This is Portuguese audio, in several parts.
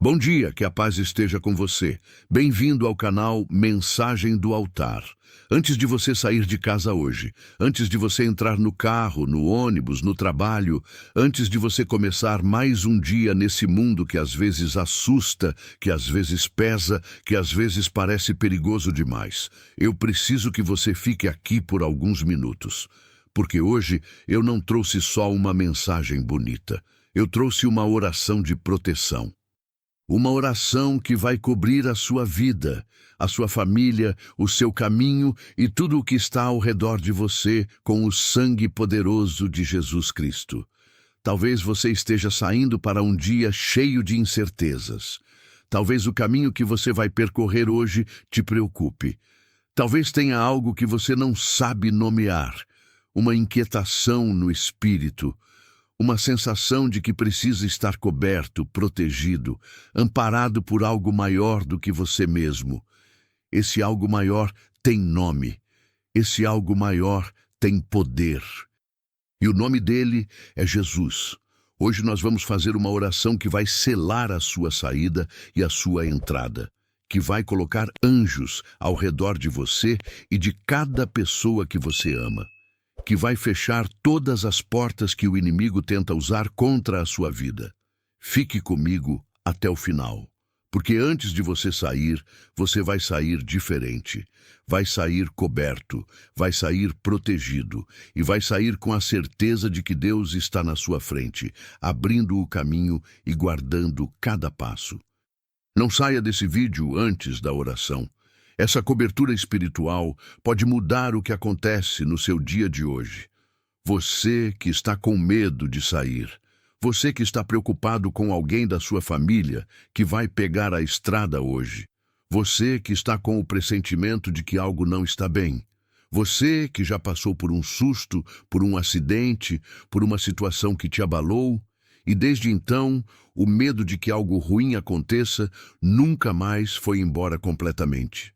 Bom dia, que a paz esteja com você. Bem-vindo ao canal Mensagem do Altar. Antes de você sair de casa hoje, antes de você entrar no carro, no ônibus, no trabalho, antes de você começar mais um dia nesse mundo que às vezes assusta, que às vezes pesa, que às vezes parece perigoso demais, eu preciso que você fique aqui por alguns minutos. Porque hoje eu não trouxe só uma mensagem bonita, eu trouxe uma oração de proteção. Uma oração que vai cobrir a sua vida, a sua família, o seu caminho e tudo o que está ao redor de você com o sangue poderoso de Jesus Cristo. Talvez você esteja saindo para um dia cheio de incertezas. Talvez o caminho que você vai percorrer hoje te preocupe. Talvez tenha algo que você não sabe nomear, uma inquietação no espírito, uma sensação de que precisa estar coberto, protegido, amparado por algo maior do que você mesmo. Esse algo maior tem nome. Esse algo maior tem poder. E o nome dele é Jesus. Hoje nós vamos fazer uma oração que vai selar a sua saída e a sua entrada, que vai colocar anjos ao redor de você e de cada pessoa que você ama, que vai fechar todas as portas que o inimigo tenta usar contra a sua vida. Fique comigo até o final, porque antes de você vai sair diferente, vai sair coberto, vai sair protegido e vai sair com a certeza de que Deus está na sua frente, abrindo o caminho e guardando cada passo. Não saia desse vídeo antes da oração. Essa cobertura espiritual pode mudar o que acontece no seu dia de hoje. Você que está com medo de sair, você que está preocupado com alguém da sua família que vai pegar a estrada hoje, você que está com o pressentimento de que algo não está bem, você que já passou por um susto, por um acidente, por uma situação que te abalou, e desde então o medo de que algo ruim aconteça nunca mais foi embora completamente.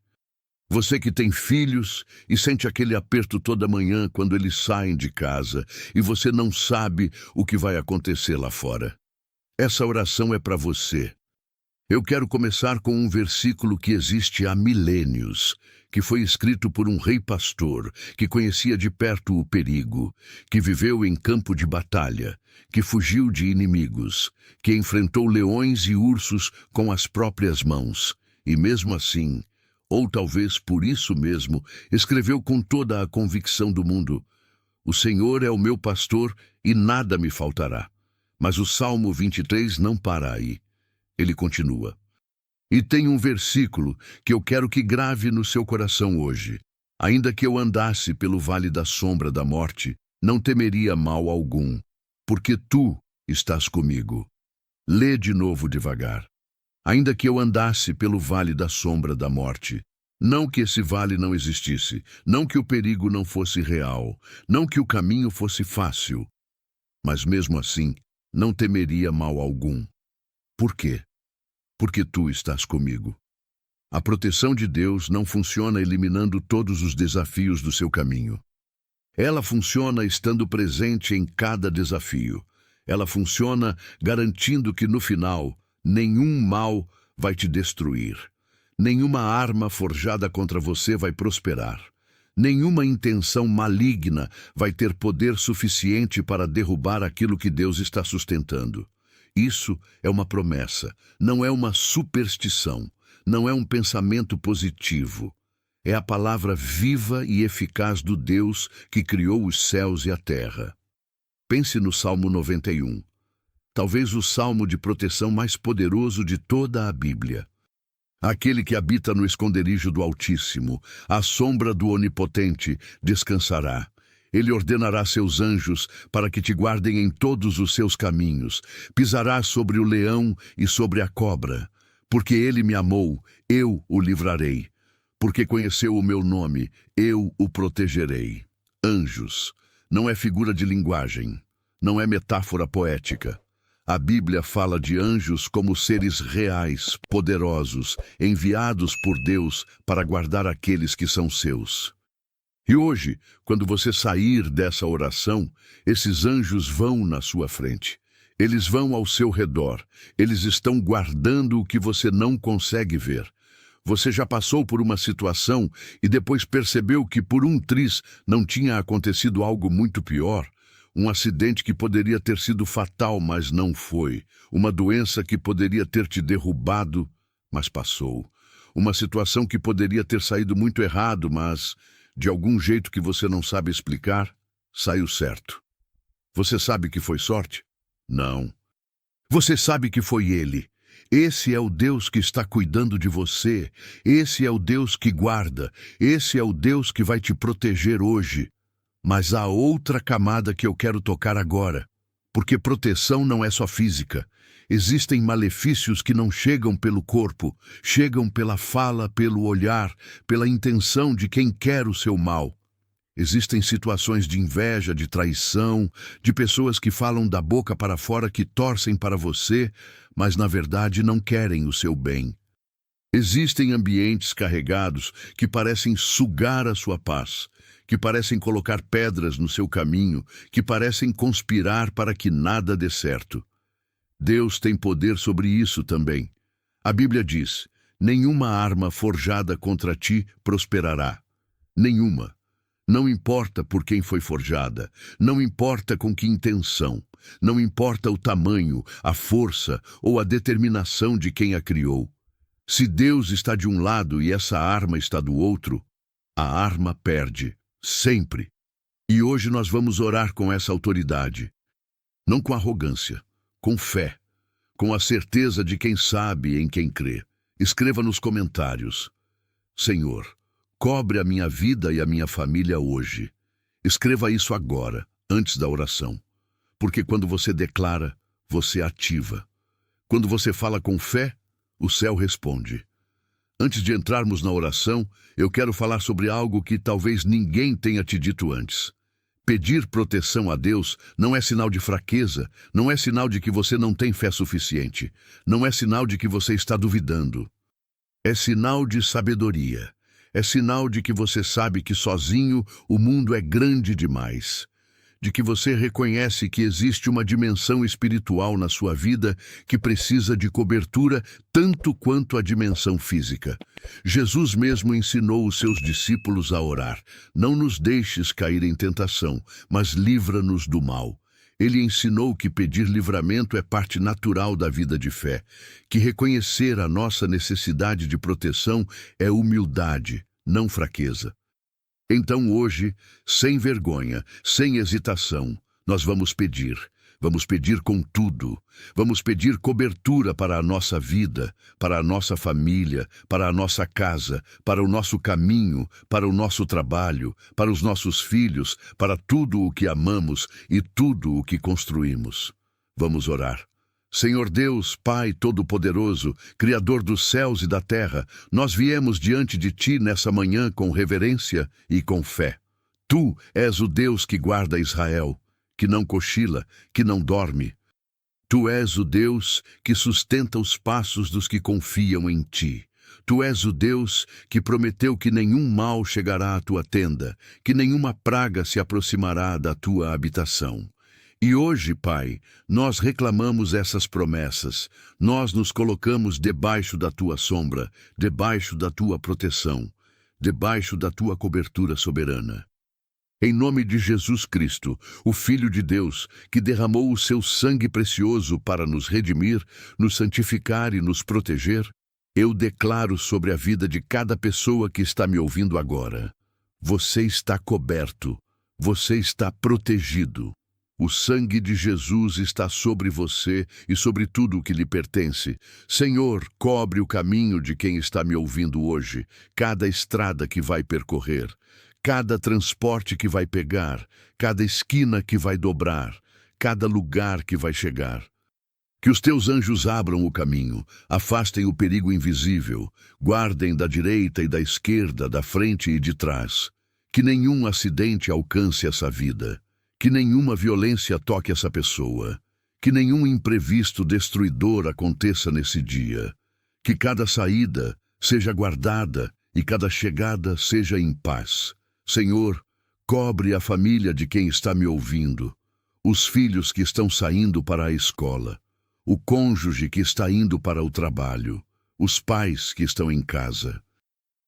Você que tem filhos e sente aquele aperto toda manhã quando eles saem de casa e você não sabe o que vai acontecer lá fora. Essa oração é para você. Eu quero começar com um versículo que existe há milênios, que foi escrito por um rei pastor, que conhecia de perto o perigo, que viveu em campo de batalha, que fugiu de inimigos, que enfrentou leões e ursos com as próprias mãos, e mesmo assim, ou talvez por isso mesmo, escreveu com toda a convicção do mundo: o Senhor é o meu pastor e nada me faltará. Mas o Salmo 23 não para aí. Ele continua. E tem um versículo que eu quero que grave no seu coração hoje. Ainda que eu andasse pelo vale da sombra da morte, não temeria mal algum, porque tu estás comigo. Lê de novo devagar. Ainda que eu andasse pelo vale da sombra da morte, não que esse vale não existisse, não que o perigo não fosse real, não que o caminho fosse fácil, mas mesmo assim não temeria mal algum. Por quê? Porque tu estás comigo. A proteção de Deus não funciona eliminando todos os desafios do seu caminho. Ela funciona estando presente em cada desafio. Ela funciona garantindo que no final nenhum mal vai te destruir. Nenhuma arma forjada contra você vai prosperar. Nenhuma intenção maligna vai ter poder suficiente para derrubar aquilo que Deus está sustentando. Isso é uma promessa, não é uma superstição, não é um pensamento positivo. É a palavra viva e eficaz do Deus que criou os céus e a terra. Pense no Salmo 91. Talvez o salmo de proteção mais poderoso de toda a Bíblia. Aquele que habita no esconderijo do Altíssimo, à sombra do Onipotente, descansará. Ele ordenará seus anjos para que te guardem em todos os seus caminhos. Pisarás sobre o leão e sobre a cobra. Porque ele me amou, eu o livrarei. Porque conheceu o meu nome, eu o protegerei. Anjos. Não é figura de linguagem. Não é metáfora poética. A Bíblia fala de anjos como seres reais, poderosos, enviados por Deus para guardar aqueles que são seus. E hoje, quando você sair dessa oração, esses anjos vão na sua frente. Eles vão ao seu redor. Eles estão guardando o que você não consegue ver. Você já passou por uma situação e depois percebeu que por um triz não tinha acontecido algo muito pior? Um acidente que poderia ter sido fatal, mas não foi. Uma doença que poderia ter te derrubado, mas passou. Uma situação que poderia ter saído muito errado, mas, de algum jeito que você não sabe explicar, saiu certo. Você sabe que foi sorte? Não. Você sabe que foi Ele. Esse é o Deus que está cuidando de você. Esse é o Deus que guarda. Esse é o Deus que vai te proteger hoje. Mas há outra camada que eu quero tocar agora. Porque proteção não é só física. Existem malefícios que não chegam pelo corpo, chegam pela fala, pelo olhar, pela intenção de quem quer o seu mal. Existem situações de inveja, de traição, de pessoas que falam da boca para fora que torcem para você, mas na verdade não querem o seu bem. Existem ambientes carregados que parecem sugar a sua paz, que parecem colocar pedras no seu caminho, que parecem conspirar para que nada dê certo. Deus tem poder sobre isso também. A Bíblia diz: nenhuma arma forjada contra ti prosperará. Nenhuma. Não importa por quem foi forjada, não importa com que intenção, não importa o tamanho, a força ou a determinação de quem a criou. Se Deus está de um lado e essa arma está do outro, a arma perde, sempre. E hoje nós vamos orar com essa autoridade, não com arrogância, com fé, com a certeza de quem sabe em quem crê. Escreva nos comentários: Senhor, cobre a minha vida e a minha família hoje. Escreva isso agora, antes da oração. Porque quando você declara, você ativa. Quando você fala com fé, o céu responde. Antes de entrarmos na oração, eu quero falar sobre algo que talvez ninguém tenha te dito antes. Pedir proteção a Deus não é sinal de fraqueza, não é sinal de que você não tem fé suficiente, não é sinal de que você está duvidando. É sinal de sabedoria. É sinal de que você sabe que sozinho o mundo é grande demais. De que você reconhece que existe uma dimensão espiritual na sua vida que precisa de cobertura tanto quanto a dimensão física. Jesus mesmo ensinou os seus discípulos a orar: não nos deixes cair em tentação, mas livra-nos do mal. Ele ensinou que pedir livramento é parte natural da vida de fé, que reconhecer a nossa necessidade de proteção é humildade, não fraqueza. Então hoje, sem vergonha, sem hesitação, nós vamos pedir com tudo. Vamos pedir cobertura para a nossa vida, para a nossa família, para a nossa casa, para o nosso caminho, para o nosso trabalho, para os nossos filhos, para tudo o que amamos e tudo o que construímos. Vamos orar. Senhor Deus, Pai Todo-Poderoso, Criador dos céus e da terra, nós viemos diante de Ti nessa manhã com reverência e com fé. Tu és o Deus que guarda Israel, que não cochila, que não dorme. Tu és o Deus que sustenta os passos dos que confiam em Ti. Tu és o Deus que prometeu que nenhum mal chegará à Tua tenda, que nenhuma praga se aproximará da Tua habitação. E hoje, Pai, nós reclamamos essas promessas. Nós nos colocamos debaixo da Tua sombra, debaixo da Tua proteção, debaixo da Tua cobertura soberana. Em nome de Jesus Cristo, o Filho de Deus, que derramou o seu sangue precioso para nos redimir, nos santificar e nos proteger, eu declaro sobre a vida de cada pessoa que está me ouvindo agora: você está coberto, você está protegido. O sangue de Jesus está sobre você e sobre tudo o que lhe pertence. Senhor, cobre o caminho de quem está me ouvindo hoje, cada estrada que vai percorrer, cada transporte que vai pegar, cada esquina que vai dobrar, cada lugar que vai chegar. Que os teus anjos abram o caminho, afastem o perigo invisível, guardem da direita e da esquerda, da frente e de trás. Que nenhum acidente alcance essa vida. Que nenhuma violência toque essa pessoa. Que nenhum imprevisto destruidor aconteça nesse dia. Que cada saída seja guardada e cada chegada seja em paz. Senhor, cobre a família de quem está me ouvindo. os filhos que estão saindo para a escola, o cônjuge que está indo para o trabalho, os pais que estão em casa,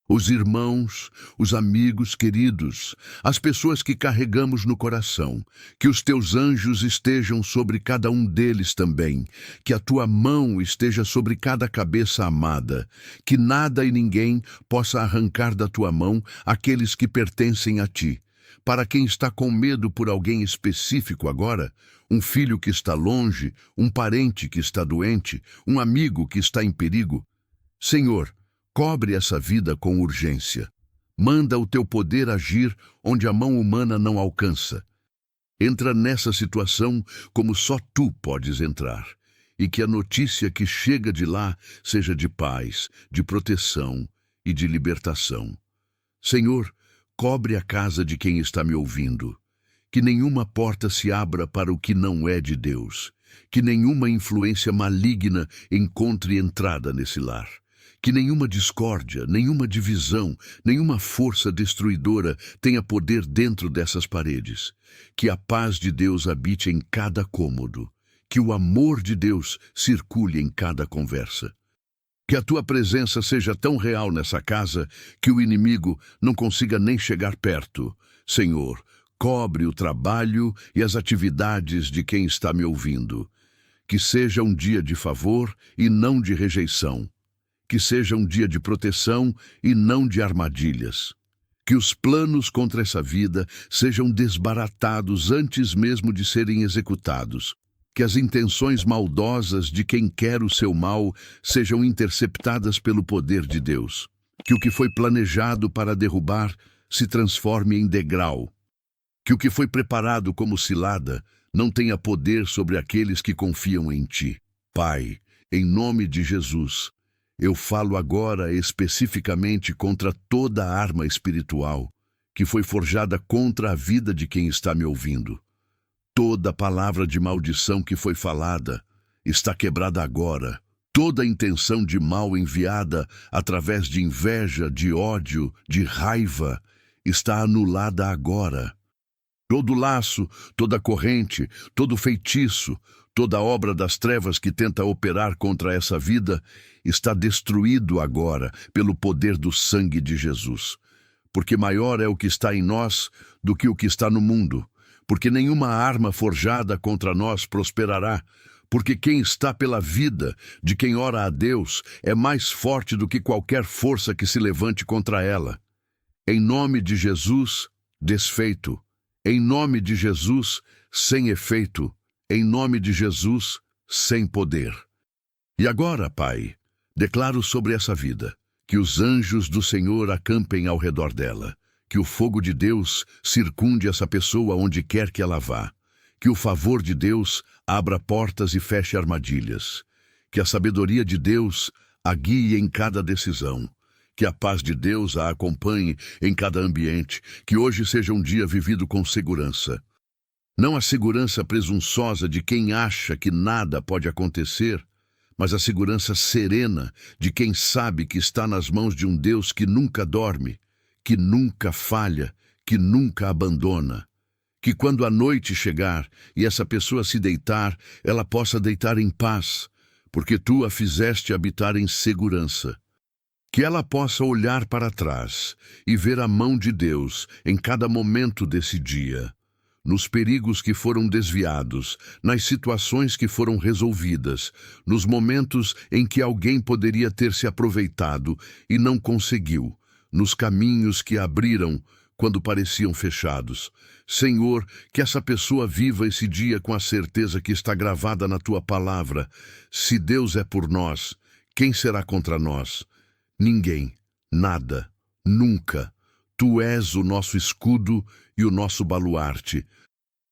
os irmãos, os amigos queridos, as pessoas que carregamos no coração, que os teus anjos estejam sobre cada um deles também, que a tua mão esteja sobre cada cabeça amada, que nada e ninguém possa arrancar da tua mão aqueles que pertencem a ti. Para quem está com medo por alguém específico agora, um filho que está longe, um parente que está doente, um amigo que está em perigo, Senhor, cobre essa vida com urgência. Manda o teu poder agir onde a mão humana não alcança. Entra nessa situação como só tu podes entrar. E que a notícia que chega de lá seja de paz, de proteção e de libertação. Senhor, cobre a casa de quem está me ouvindo. Que nenhuma porta se abra para o que não é de Deus. Que nenhuma influência maligna encontre entrada nesse lar. Que nenhuma discórdia, nenhuma divisão, nenhuma força destruidora tenha poder dentro dessas paredes. Que a paz de Deus habite em cada cômodo. Que o amor de Deus circule em cada conversa. Que a tua presença seja tão real nessa casa que o inimigo não consiga nem chegar perto. Senhor, cobre o trabalho e as atividades de quem está me ouvindo. Que seja um dia de favor e não de rejeição. Que seja um dia de proteção e não de armadilhas. Que os planos contra essa vida sejam desbaratados antes mesmo de serem executados. Que as intenções maldosas de quem quer o seu mal sejam interceptadas pelo poder de Deus. Que o que foi planejado para derrubar se transforme em degrau. Que o que foi preparado como cilada não tenha poder sobre aqueles que confiam em ti. Pai, em nome de Jesus, eu falo agora especificamente contra toda a arma espiritual que foi forjada contra a vida de quem está me ouvindo. Toda palavra de maldição que foi falada está quebrada agora. Toda intenção de mal enviada através de inveja, de ódio, de raiva, está anulada agora. Todo laço, toda corrente, todo feitiço, toda obra das trevas que tenta operar contra essa vida está destruído agora pelo poder do sangue de Jesus. Porque maior é o que está em nós do que o que está no mundo. Porque nenhuma arma forjada contra nós prosperará. Porque quem está pela vida de quem ora a Deus é mais forte do que qualquer força que se levante contra ela. Em nome de Jesus, desfeito. Em nome de Jesus, sem efeito. Em nome de Jesus, sem poder. E agora, Pai, declaro sobre essa vida que os anjos do Senhor acampem ao redor dela, que o fogo de Deus circunde essa pessoa onde quer que ela vá, que o favor de Deus abra portas e feche armadilhas, que a sabedoria de Deus a guie em cada decisão, que a paz de Deus a acompanhe em cada ambiente, que hoje seja um dia vivido com segurança. Não a segurança presunçosa de quem acha que nada pode acontecer, mas a segurança serena de quem sabe que está nas mãos de um Deus que nunca dorme, que nunca falha, que nunca abandona. Que quando a noite chegar e essa pessoa se deitar, ela possa deitar em paz, porque tu a fizeste habitar em segurança. Que ela possa olhar para trás e ver a mão de Deus em cada momento desse dia. Nos perigos que foram desviados, nas situações que foram resolvidas, nos momentos em que alguém poderia ter se aproveitado e não conseguiu, nos caminhos que abriram quando pareciam fechados. Senhor, que essa pessoa viva esse dia com a certeza que está gravada na Tua palavra. Se Deus é por nós, quem será contra nós? Ninguém, nada, nunca. Tu és o nosso escudo e o nosso baluarte.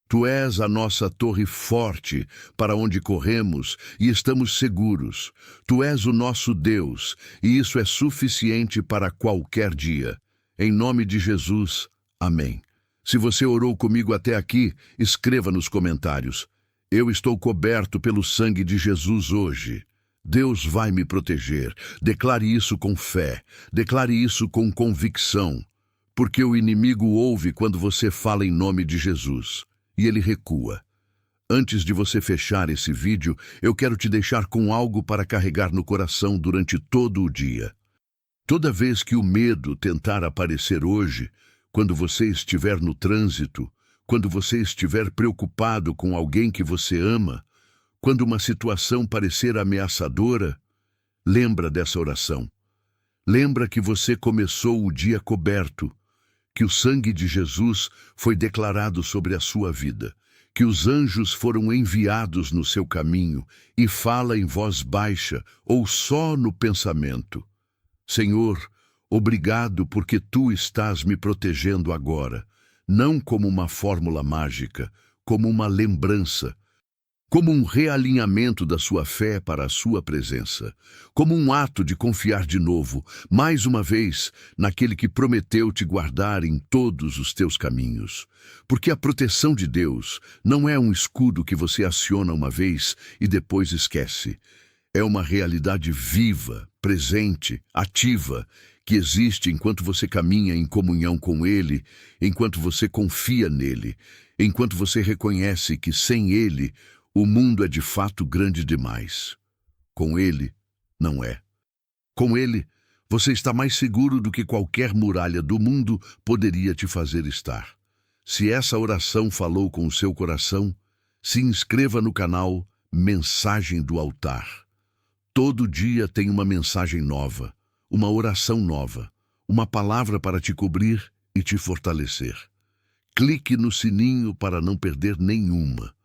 Tu és a nossa torre forte para onde corremos e estamos seguros. Tu és o nosso Deus e isso é suficiente para qualquer dia. Em nome de Jesus, amém. Se você orou comigo até aqui, escreva nos comentários. Eu estou coberto pelo sangue de Jesus hoje. Deus vai me proteger. Declare isso com fé. Declare isso com convicção. Porque o inimigo ouve quando você fala em nome de Jesus. E ele recua. Antes de você fechar esse vídeo, eu quero te deixar com algo para carregar no coração durante todo o dia. Toda vez que o medo tentar aparecer hoje, quando você estiver no trânsito, quando você estiver preocupado com alguém que você ama, quando uma situação parecer ameaçadora, lembra dessa oração. Lembra que você começou o dia coberto, que o sangue de Jesus foi declarado sobre a sua vida, que os anjos foram enviados no seu caminho, e fala em voz baixa ou só no pensamento: Senhor, obrigado porque tu estás me protegendo agora, não como uma fórmula mágica, como uma lembrança, como um realinhamento da sua fé para a sua presença, como um ato de confiar de novo, mais uma vez, naquele que prometeu te guardar em todos os teus caminhos. Porque a proteção de Deus não é um escudo que você aciona uma vez e depois esquece. É uma realidade viva, presente, ativa, que existe enquanto você caminha em comunhão com Ele, enquanto você confia nele, enquanto você reconhece que sem Ele, o mundo é de fato grande demais. Com Ele, não é. Com Ele, você está mais seguro do que qualquer muralha do mundo poderia te fazer estar. Se essa oração falou com o seu coração, se inscreva no canal Mensagem do Altar. Todo dia tem uma mensagem nova, uma oração nova, uma palavra para te cobrir e te fortalecer. Clique no sininho para não perder nenhuma,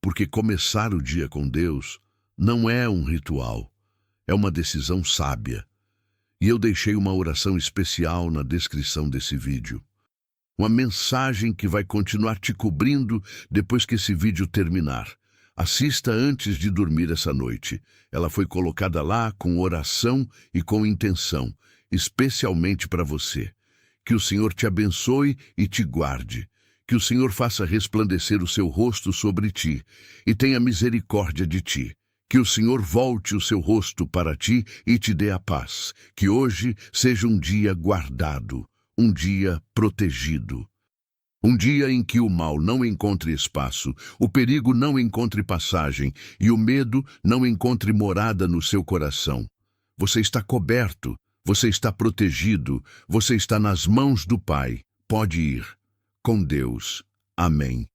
porque começar o dia com Deus não é um ritual, é uma decisão sábia. E eu deixei uma oração especial na descrição desse vídeo. Uma mensagem que vai continuar te cobrindo depois que esse vídeo terminar. Assista antes de dormir essa noite. Ela foi colocada lá com oração e com intenção, especialmente para você. Que o Senhor te abençoe e te guarde. Que o Senhor faça resplandecer o seu rosto sobre ti e tenha misericórdia de ti. Que o Senhor volte o seu rosto para ti e te dê a paz. Que hoje seja um dia guardado, um dia protegido. Um dia em que o mal não encontre espaço, o perigo não encontre passagem e o medo não encontre morada no seu coração. Você está coberto, você está protegido, você está nas mãos do Pai. Pode ir. Com Deus. Amém.